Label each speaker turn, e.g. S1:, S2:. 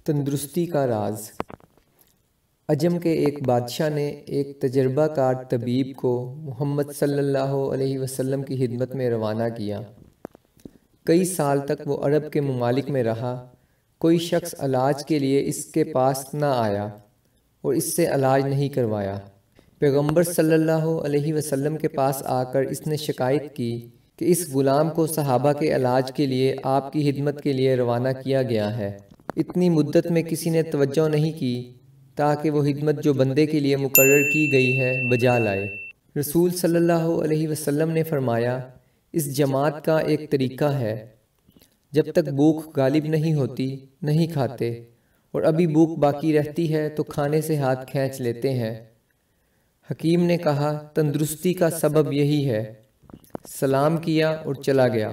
S1: تندرستی کا راز۔ عجم کے ایک بادشاہ نے ایک تجربہ کار طبیب کو محمد صلی اللہ علیہ وسلم کی خدمت میں روانہ کیا۔ کئی سال تک وہ عرب کے ممالک میں رہا۔ کوئی شخص علاج کے لیے اس کے پاس نہ آیا اور اس سے علاج نہیں کروایا۔ پیغمبر صلی اللہ علیہ وسلم کے پاس آ کر اس نے شکایت کی کہ اس غلام کو صحابہ کے علاج کے لیے آپ کی خدمت کے لیے روانہ کیا گیا ہے۔ اتنی مدت میں کسی نے توجہ نہیں کی تاکہ وہ خدمت جو بندے کے لیے مقرر کی گئی ہے بجا لائے۔ رسول صلی اللہ علیہ وسلم نے فرمایا، اس جماعت کا ایک طریقہ ہے، جب تک بھوک غالب نہیں ہوتی نہیں کھاتے، اور ابھی بھوک باقی رہتی ہے تو کھانے سے ہاتھ کھینچ لیتے ہیں۔ حکیم نے کہا، تندرستی کا سبب یہی ہے۔ سلام کیا اور چلا گیا۔